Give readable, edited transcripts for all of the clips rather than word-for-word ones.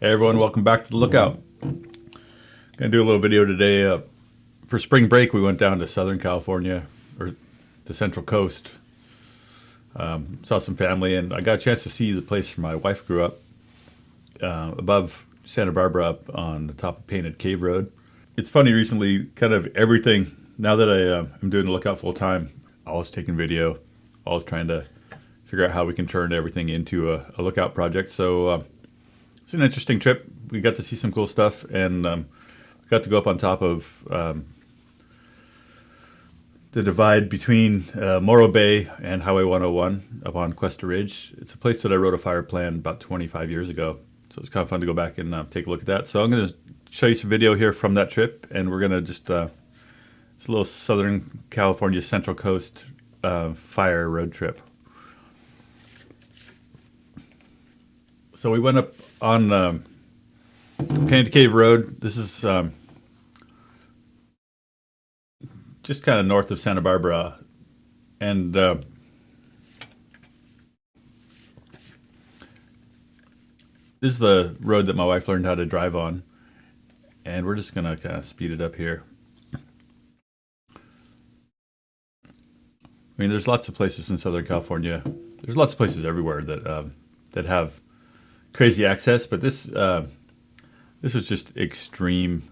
Hey everyone, welcome back to the Lookout. Gonna do a little video today. For spring break, we went down to Southern California, or the Central Coast. Saw some family, and I got a chance to see the place where my wife grew up, above Santa Barbara, up on the top of Painted Cave Road. It's funny, recently, kind of everything, now that I'm doing the Lookout full time, always taking video, always trying to figure out how we can turn everything into a Lookout project. So it's an interesting trip. We got to see some cool stuff, and got to go up on top of the divide between Morro Bay and Highway 101 up on Cuesta Ridge. It's a place that I wrote a fire plan about 25 years ago. So it's kind of fun to go back and take a look at that. So I'm going to show you some video here from that trip, and we're going to just, it's a little Southern California Central Coast fire road trip. So we went up on Painted Cave Road. This is just kind of north of Santa Barbara, and this is the road that my wife learned how to drive on, and we're just gonna kind of speed it up here. I mean, there's lots of places in Southern California. There's lots of places everywhere that that have crazy access, but this was just extreme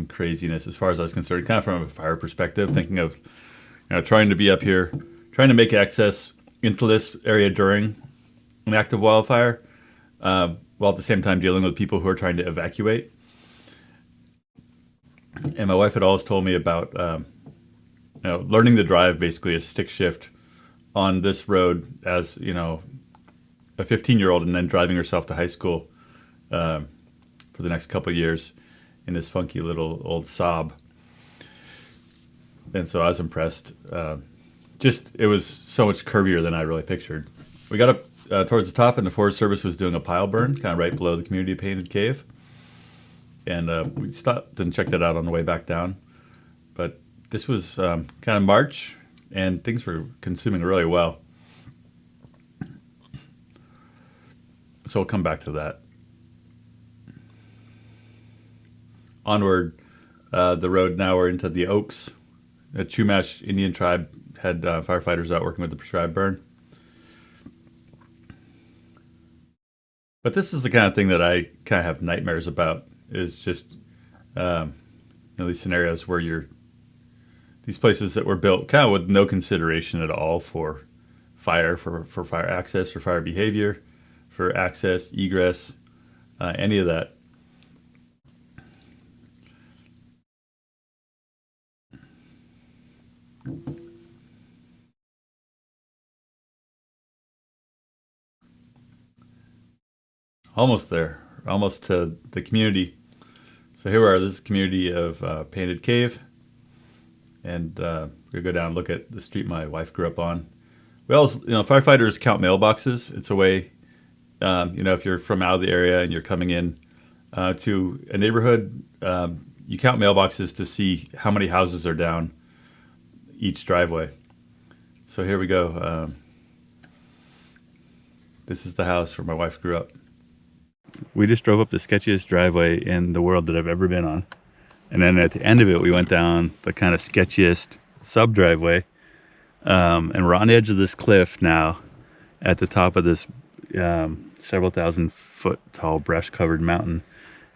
craziness as far as I was concerned, kind of from a fire perspective, thinking of trying to be up here, trying to make access into this area during an active wildfire, while at the same time dealing with people who are trying to evacuate. And my wife had always told me about learning to drive basically a stick shift on this road as a 15-year-old, and then driving herself to high school for the next couple of years in this funky little old Saab. And so I was impressed. It was so much curvier than I really pictured. We got up towards the top, and the Forest Service was doing a pile burn kind of right below the community of Painted Cave. And we stopped and checked that out on the way back down. But this was kind of March, and things were consuming really well. So we'll come back to that. Onward, the road, now we're into the Oaks. A Chumash Indian tribe had firefighters out working with the prescribed burn. But this is the kind of thing that I kind of have nightmares about, is just these scenarios where these places that were built kind of with no consideration at all for fire, for fire access, for fire behavior, for access, egress, any of that. Almost there, almost to the community. So here we are. This is the community of Painted Cave, and we're gonna go down and look at the street my wife grew up on. We also, firefighters count mailboxes. It's a way, if you're from out of the area and you're coming in to a neighborhood, you count mailboxes to see how many houses are down each driveway. So here we go. This is the house where my wife grew up. We just drove up the sketchiest driveway in the world that I've ever been on. And then at the end of it, we went down the kind of sketchiest sub-driveway. And we're on the edge of this cliff now, at the top of this several thousand foot tall brush covered mountain.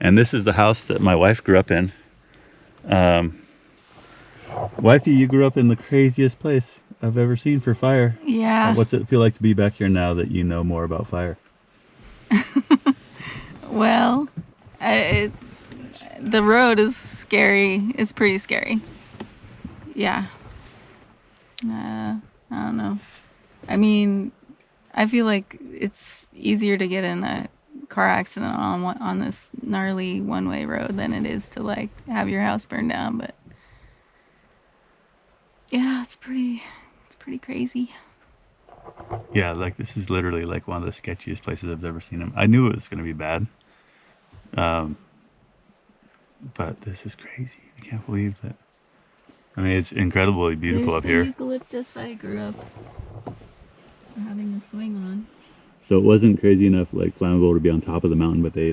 And this is the house that my wife grew up in. Wifey, you grew up in the craziest place I've ever seen for fire. Yeah. What's it feel like to be back here now that you know more about fire? Well, the road is scary. It's pretty scary. Yeah. I don't know. I mean, I feel like it's easier to get in a car accident on this gnarly one-way road than it is to like have your house burned down. But yeah, it's pretty crazy. Yeah, like this is literally like one of the sketchiest places I've ever seen them. I knew it was going to be bad. But this is crazy. I can't believe that. I mean, it's incredibly beautiful up here. There's the eucalyptus I grew up having a swing on. So it wasn't crazy enough like flammable to be on top of the mountain, but they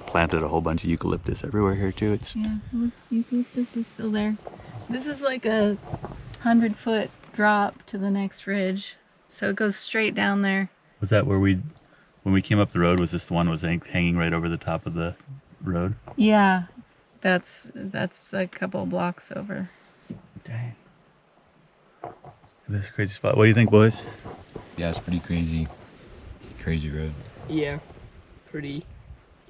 planted a whole bunch of eucalyptus everywhere here too. It's Yeah, look, eucalyptus is still there. This is like a 100-foot drop to the next ridge, so it goes straight down there. Was that where when we came up the road, was this the one that was hanging right over the top of the road? Yeah, that's a couple blocks over. Dang. This is a crazy spot. What do you think, boys? Yeah, it's pretty crazy. Crazy road. Yeah, pretty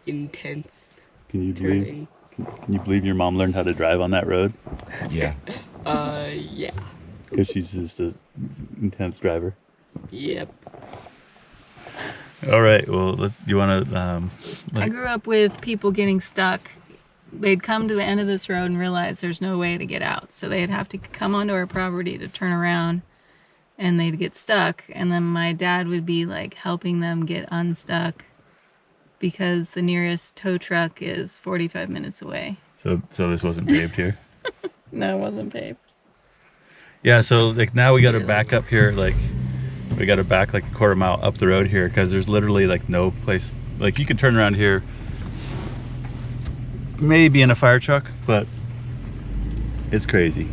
intense. Can you turning. can you believe your mom learned how to drive on that road? Yeah. Yeah. Because she's just an intense driver. Yep. All right. Well, you want to? I grew up with people getting stuck. They'd come to the end of this road and realize there's no way to get out, so they'd have to come onto our property to turn around, and they'd get stuck. And then my dad would be like helping them get unstuck because the nearest tow truck is 45 minutes away. So this wasn't paved here. No, it wasn't paved. Yeah. So like now we got to back up here. Like we got to back like a quarter mile up the road here because there's literally like no place. Like you can turn around here. Maybe in a fire truck, but it's crazy.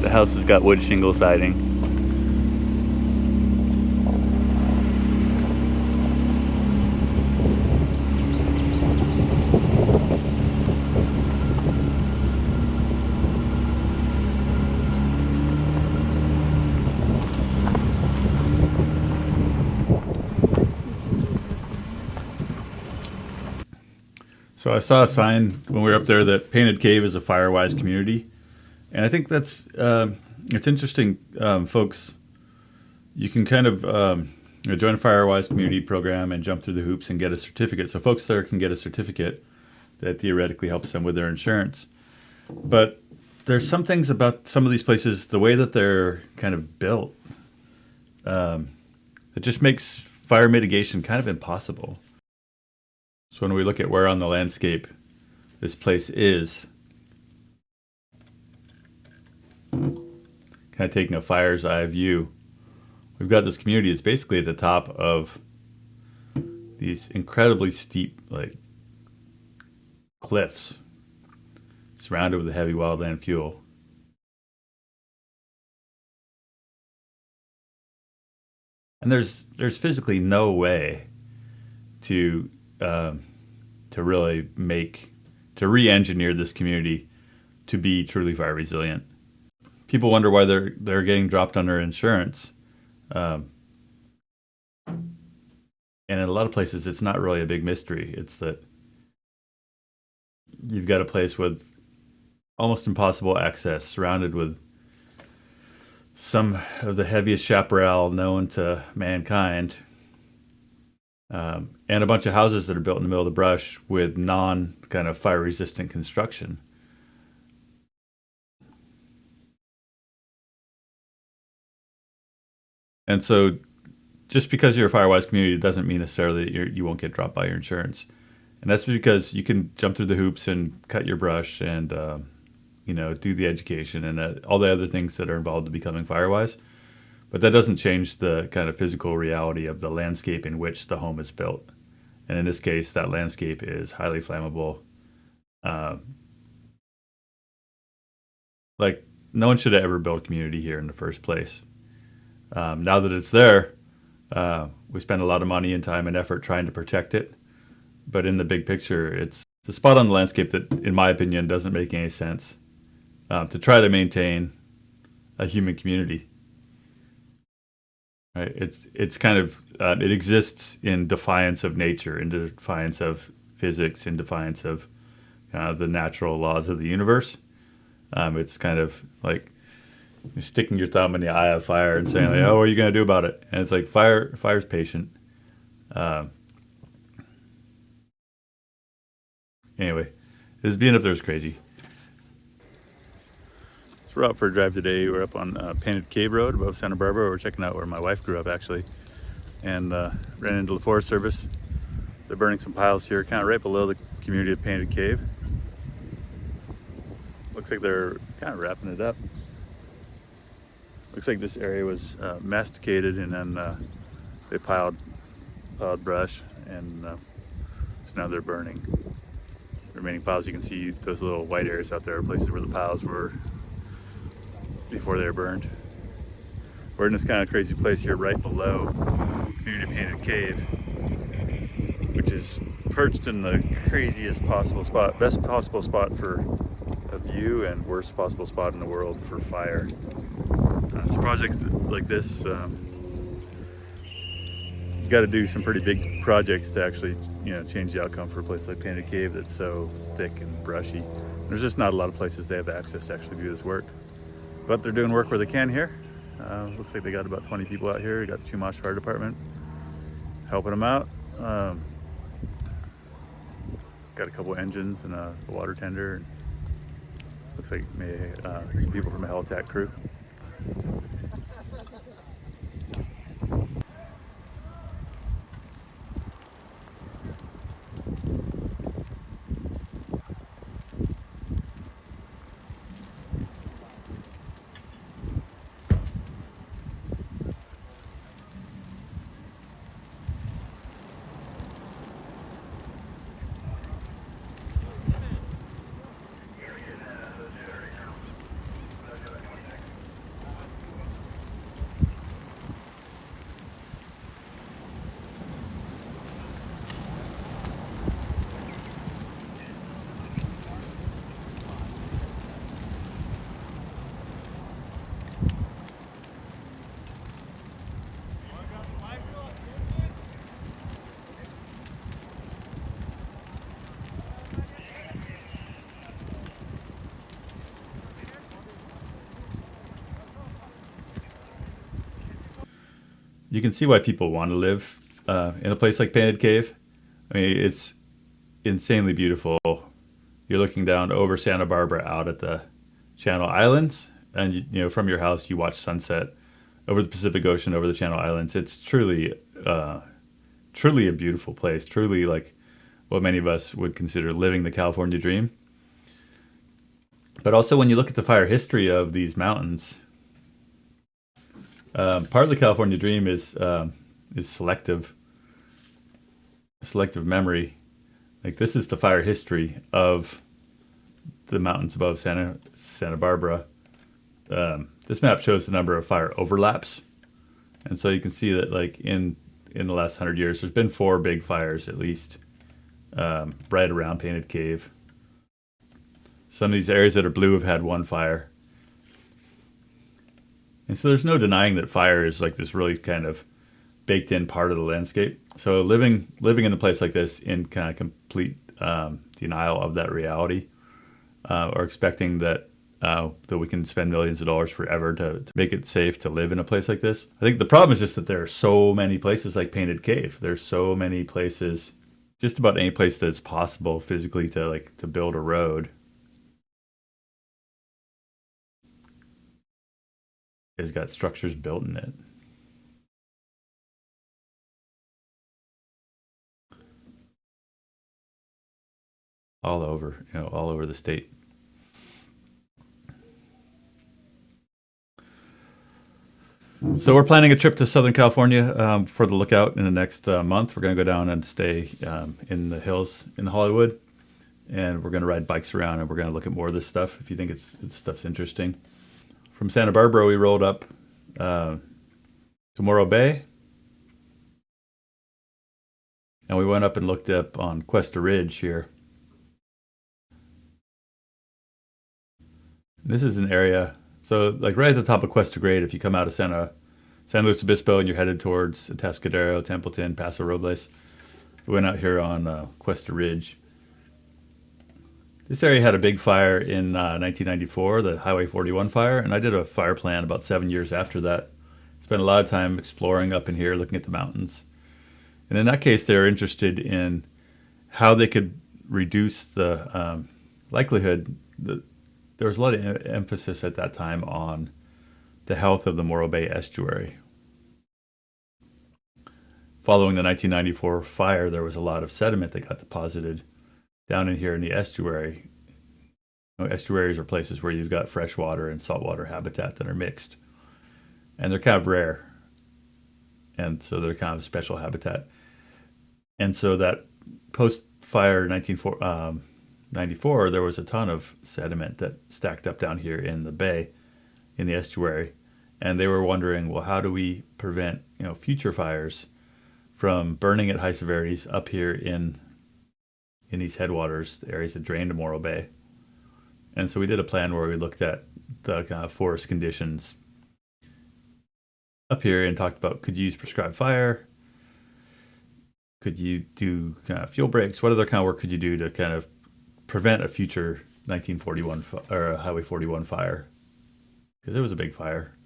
The house has got wood shingle siding. So I saw a sign when we were up there that Painted Cave is a fire-wise community. And I think that's, it's interesting, folks, you can kind of join a fire-wise community program and jump through the hoops and get a certificate. So folks there can get a certificate that theoretically helps them with their insurance. But there's some things about some of these places, the way that they're kind of built, that just makes fire mitigation kind of impossible. So when we look at where on the landscape this place is, kind of taking a fire's eye view, we've got this community that's basically at the top of these incredibly steep like cliffs surrounded with a heavy wildland fuel. And there's physically no way to really re-engineer this community to be truly fire resilient. People wonder why they're getting dropped under insurance, and in a lot of places it's not really a big mystery. It's that you've got a place with almost impossible access, surrounded with some of the heaviest chaparral known to mankind. And a bunch of houses that are built in the middle of the brush with kind of fire resistant construction. And so just because you're a firewise community doesn't mean necessarily that you won't get dropped by your insurance. And that's because you can jump through the hoops and cut your brush and do the education and all the other things that are involved in becoming firewise. But that doesn't change the kind of physical reality of the landscape in which the home is built. And in this case, that landscape is highly flammable. Like, no one should have ever built a community here in the first place. Now that it's there, we spend a lot of money and time and effort trying to protect it. But in the big picture, it's a spot on the landscape that, in my opinion, doesn't make any sense to try to maintain a human community. Right? It's kind of it exists in defiance of nature, in defiance of physics, in defiance of the natural laws of the universe. It's kind of like you're sticking your thumb in the eye of fire and saying, like, "Oh, what are you going to do about it?" And it's like fire's patient. Anyway, this being up there is crazy. So we're out for a drive today. We're up on Painted Cave Road above Santa Barbara. We're checking out where my wife grew up, actually, and ran into the Forest Service. They're burning some piles here, kind of right below the community of Painted Cave. Looks like they're kind of wrapping it up. Looks like this area was masticated, and then they piled brush, and so now they're burning. The remaining piles, you can see those little white areas out there are places where the piles were before they were burned. We're in this kind of crazy place here right below Community Painted Cave, which is perched in the craziest possible spot, best possible spot for a view and worst possible spot in the world for fire. So projects like this, you got to do some pretty big projects to actually, change the outcome for a place like Painted Cave that's so thick and brushy. There's just not a lot of places they have access to actually do this work, but they're doing work where they can here. Looks like they got about 20 people out here. They got Chumash Fire Department helping them out. Got a couple engines and a water tender. Looks like maybe some people from a Helitack crew. You can see why people want to live in a place like Painted Cave. I mean, it's insanely beautiful. You're looking down over Santa Barbara out at the Channel Islands, and from your house you watch sunset over the Pacific Ocean, over the Channel Islands. It's truly a beautiful place. Truly like what many of us would consider living the California dream. But also when you look at the fire history of these mountains, part of the California dream is selective memory. Like this is the fire history of the mountains above Santa Barbara. This map shows the number of fire overlaps, and so you can see that like in the last 100 years, there's been 4 big fires at least right around Painted Cave. Some of these areas that are blue have had 1 fire. And so there's no denying that fire is like this really kind of baked in part of the landscape. So living in a place like this in kind of complete denial of that reality, or expecting that we can spend millions of dollars forever to make it safe to live in a place like this. I think the problem is just that there are so many places like Painted Cave. There's so many places, just about any place that's possible physically to build a road has got structures built in it. All over the state. So we're planning a trip to Southern California for the Lookout in the next month. We're going to go down and stay in the hills in Hollywood, and we're going to ride bikes around, and we're going to look at more of this stuff if you think this stuff's interesting. From Santa Barbara, we rolled up to Morro Bay, and we went up and looked up on Cuesta Ridge here. This is an area, so like right at the top of Cuesta Grade, if you come out of San Luis Obispo and you're headed towards Atascadero, Templeton, Paso Robles, we went out here on Cuesta Ridge. This area had a big fire in 1994, the Highway 41 fire, and I did a fire plan about 7 years after that. Spent a lot of time exploring up in here, looking at the mountains. And in that case, they were interested in how they could reduce the likelihood. There was a lot of emphasis at that time on the health of the Morro Bay Estuary. Following the 1994 fire, there was a lot of sediment that got deposited down in here in the estuary. Estuaries are places where you've got freshwater and saltwater habitat that are mixed. and they're kind of rare, and so they're kind of special habitat. And so that post-fire 1994, there was a ton of sediment that stacked up down here in the bay, in the estuary, and they were wondering, well, how do we prevent future fires from burning at high severities up here in these headwaters, the areas that drain to Morro Bay. And so we did a plan where we looked at the kind of forest conditions up here and talked about, could you use prescribed fire? Could you do kind of fuel breaks? What other kind of work could you do to kind of prevent a future 1941 or a Highway 41 fire? Because it was a big fire.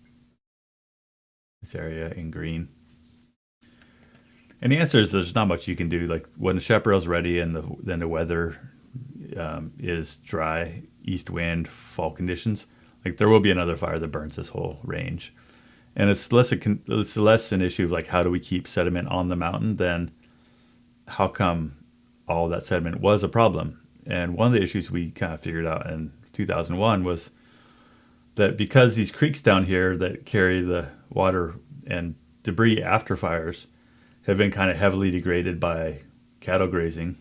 This area in green. And the answer is there's not much you can do. Like when the chaparral's ready and then the weather is dry, east wind, fall conditions, like there will be another fire that burns this whole range. And it's less an issue of like how do we keep sediment on the mountain than how come all that sediment was a problem. And one of the issues we kind of figured out in 2001 was that because these creeks down here that carry the water and debris after fires have been kind of heavily degraded by cattle grazing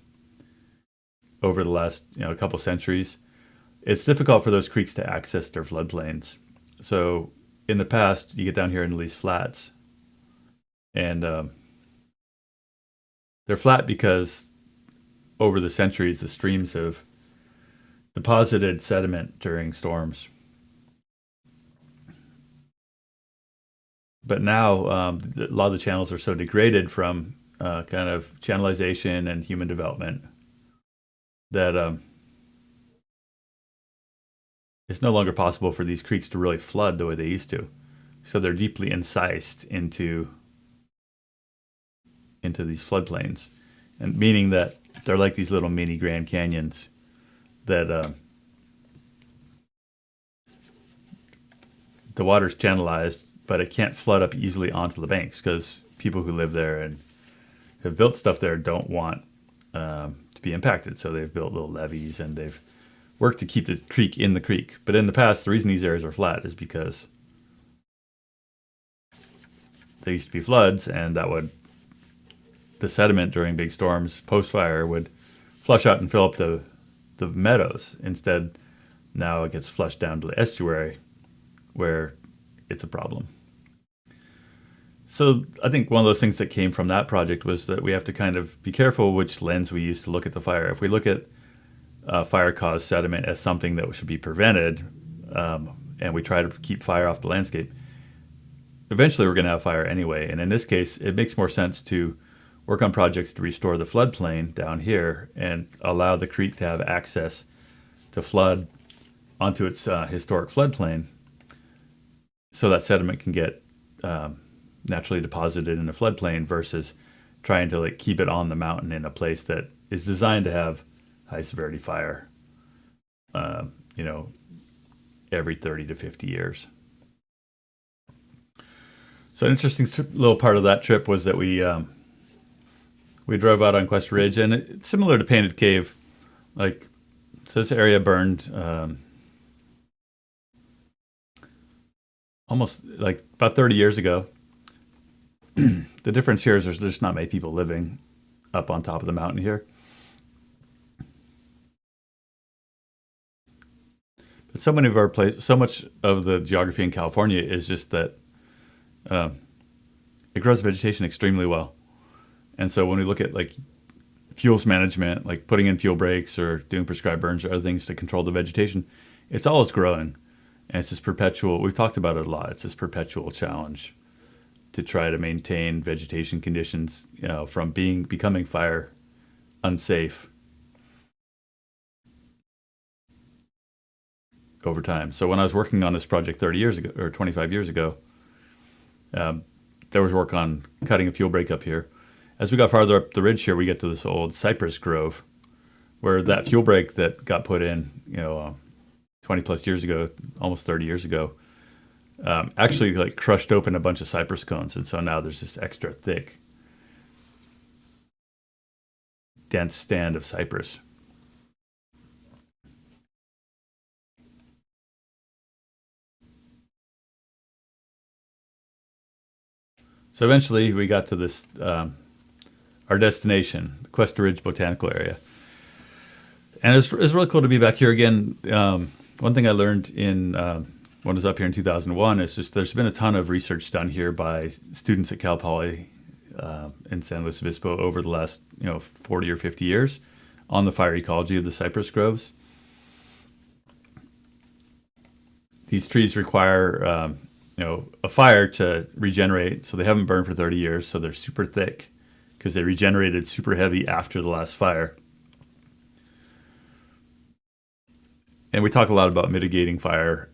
over the last couple centuries, it's difficult for those creeks to access their floodplains. So in the past, you get down here into these flats, and they're flat because over the centuries, the streams have deposited sediment during storms. But now a lot of the channels are so degraded from kind of channelization and human development that it's no longer possible for these creeks to really flood the way they used to. So they're deeply incised into these floodplains, and meaning that they're like these little mini Grand Canyons that the water's channelized, but it can't flood up easily onto the banks because people who live there and have built stuff there don't want to be impacted. So they've built little levees and they've worked to keep the creek in the creek. But in the past, the reason these areas are flat is because there used to be floods, and the sediment during big storms post-fire would flush out and fill up the meadows. Instead, now it gets flushed down to the estuary where it's a problem. So I think one of those things that came from that project was that we have to kind of be careful which lens we use to look at the fire. If we look at fire-caused sediment as something that should be prevented, and we try to keep fire off the landscape, eventually we're going to have fire anyway. And in this case, it makes more sense to work on projects to restore the floodplain down here and allow the creek to have access to flood onto its historic floodplain so that sediment can get naturally deposited in the floodplain versus trying to keep it on the mountain in a place that is designed to have high severity fire, every 30 to 50 years. So an interesting little part of that trip was that we drove out on Cuesta Ridge, and it's similar to Painted Cave. So this area burned almost about 30 years ago. The difference here is there's just not many people living up on top of the mountain here. But so many of our places, so much of the geography in California is just that it grows vegetation extremely well. And so when we look at fuels management, like putting in fuel breaks or doing prescribed burns or other things to control the vegetation, it's always growing. And it's this perpetual, we've talked about it a lot, it's this perpetual challenge to try to maintain vegetation conditions, from becoming fire unsafe over time. So when I was working on this project 30 years ago or 25 years ago, there was work on cutting a fuel break up here. As we got farther up the ridge here, we get to this old cypress grove where that fuel break that got put in, 20 plus years ago, almost 30 years ago, actually crushed open a bunch of cypress cones. And so now there's this extra thick, dense stand of cypress. So eventually we got to this, our destination, the Cuesta Ridge Botanical Area. And it's really cool to be back here again. One thing I learned when I was up here in 2001 is just there's been a ton of research done here by students at Cal Poly in San Luis Obispo over the last 40 or 50 years on the fire ecology of the cypress groves. These trees require a fire to regenerate, so they haven't burned for 30 years, so they're super thick because they regenerated super heavy after the last fire. And we talk a lot about mitigating fire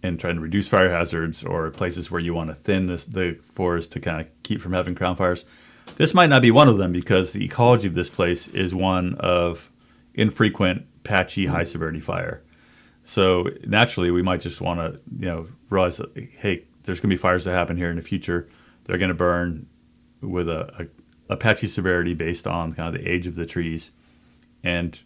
and trying to reduce fire hazards or places where you want to thin the forest to kind of keep from having crown fires. This might not be one of them because the ecology of this place is one of infrequent, patchy, high-severity fire. So naturally, we might just want to realize that, hey, there's going to be fires that happen here in the future. They're going to burn with a patchy severity based on kind of the age of the trees. And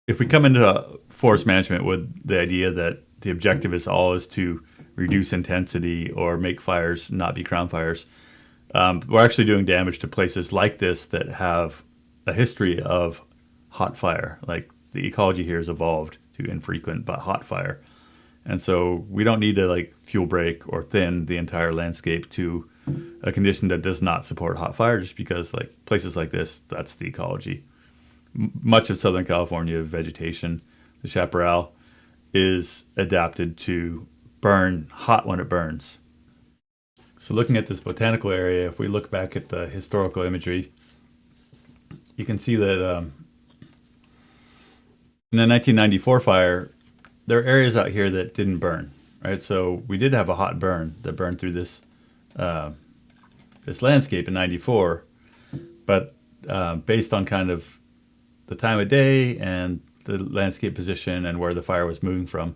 if we come into forest management with the idea that the objective is always to reduce intensity or make fires not be crown fires, we're actually doing damage to places like this that have a history of hot fire. Like the ecology here has evolved to infrequent but hot fire. And so we don't need to fuel break or thin the entire landscape to a condition that does not support hot fire just because places like this, that's the ecology. Much of Southern California vegetation, the chaparral, is adapted to burn hot when it burns. So looking at this botanical area, if we look back at the historical imagery, you can see that in the 1994 fire, there are areas out here that didn't burn, right? So we did have a hot burn that burned through this this landscape in 94, but based on kind of the time of day and the landscape position and where the fire was moving from,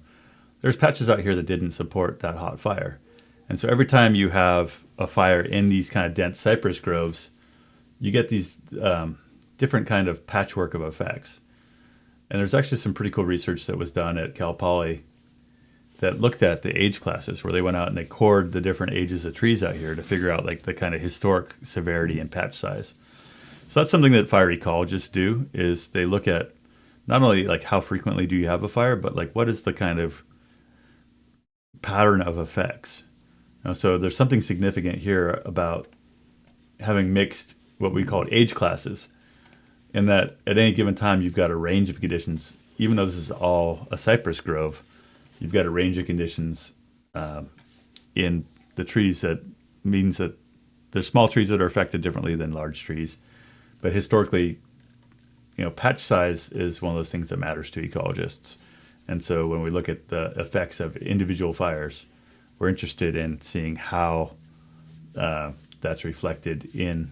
there's patches out here that didn't support that hot fire. And so every time you have a fire in these kind of dense cypress groves, you get these different kind of patchwork of effects. And there's actually some pretty cool research that was done at Cal Poly that looked at the age classes, where they went out and they cored the different ages of trees out here to figure out the kind of historic severity and patch size. So that's something that fire ecologists do, is they look at not only how frequently do you have a fire, but what is the kind of pattern of effects. So there's something significant here about having mixed what we call age classes, in that at any given time you've got a range of conditions. Even though this is all a cypress grove, you've got a range of conditions in the trees. That means that there's small trees that are affected differently than large trees. But historically, patch size is one of those things that matters to ecologists. And so when we look at the effects of individual fires, we're interested in seeing how that's reflected in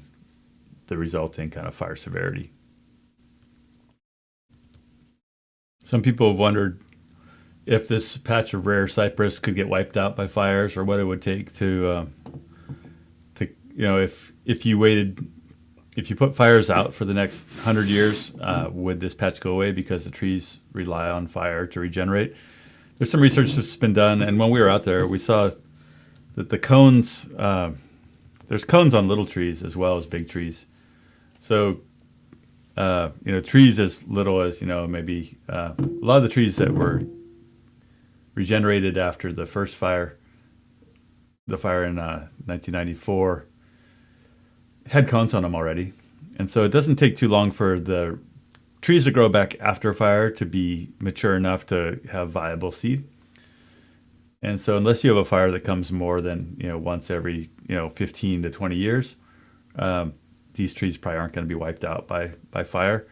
the resulting kind of fire severity. Some people have wondered if this patch of rare cypress could get wiped out by fires, or what it would take to if you put fires out for the next 100 years, would this patch go away because the trees rely on fire to regenerate? There's some research that's been done, and when we were out there, we saw that the cones, there's cones on little trees as well as big trees. So, trees as little as, maybe a lot of the trees that were regenerated after the first fire, the fire in 1994, had cones on them already. And so it doesn't take too long for the trees to grow back after a fire to be mature enough to have viable seed. And so unless you have a fire that comes more than once every 15 to 20 years, these trees probably aren't going to be wiped out by fire.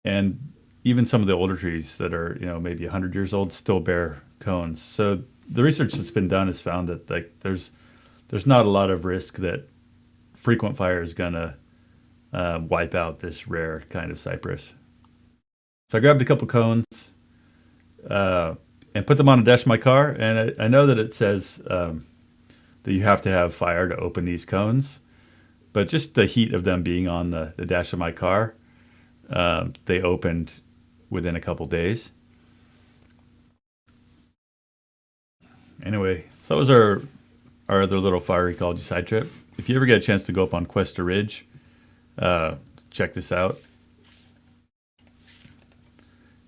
And even some of the older trees that are maybe 100 years old still bear cones. So the research that's been done has found that there's not a lot of risk that frequent fire is going to wipe out this rare kind of cypress. So I grabbed a couple cones and put them on the dash of my car. And I know that it says that you have to have fire to open these cones. But just the heat of them being on the dash of my car, they opened within a couple days. Anyway, so that was our other little fire ecology side trip. If you ever get a chance to go up on Cuesta Ridge, check this out.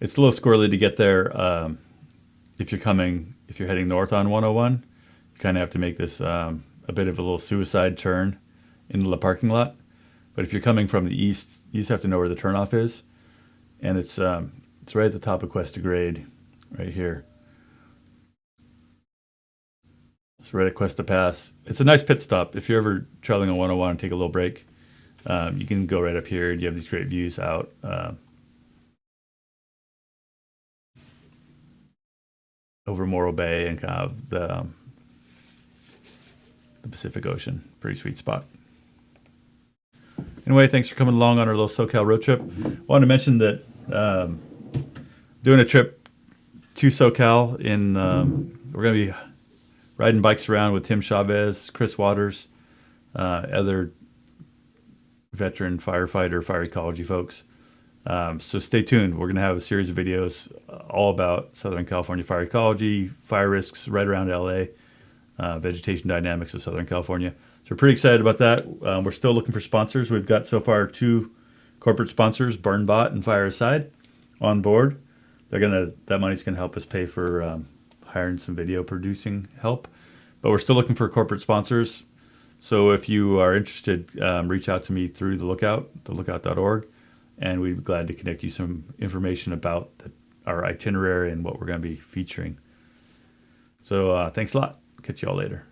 It's a little squirrely to get there. If you're heading north on 101, you kind of have to make this a bit of a little suicide turn into the parking lot. But if you're coming from the east, you just have to know where the turnoff is, and it's right at the top of Cuesta Grade, right here. It's right at Cuesta Pass. It's a nice pit stop. If you're ever traveling on 101 and take a little break, you can go right up here. You have these great views out over Morro Bay and kind of the Pacific Ocean. Pretty sweet spot. Anyway, thanks for coming along on our little SoCal road trip. I wanted to mention that doing a trip to SoCal we're going to be riding bikes around with Tim Chavez, Chris Waters, other veteran firefighter, fire ecology folks. So stay tuned. We're going to have a series of videos all about Southern California fire ecology, fire risks right around LA, vegetation dynamics of Southern California. So we're pretty excited about that. We're still looking for sponsors. We've got so far 2 corporate sponsors, BurnBot and Fire Aside, on board. That money's gonna help us pay for hiring some video producing help. But we're still looking for corporate sponsors. So if you are interested, reach out to me through the lookout.org, and we'd be glad to connect you some information about our itinerary and what we're going to be featuring. So thanks a lot. Catch you all later.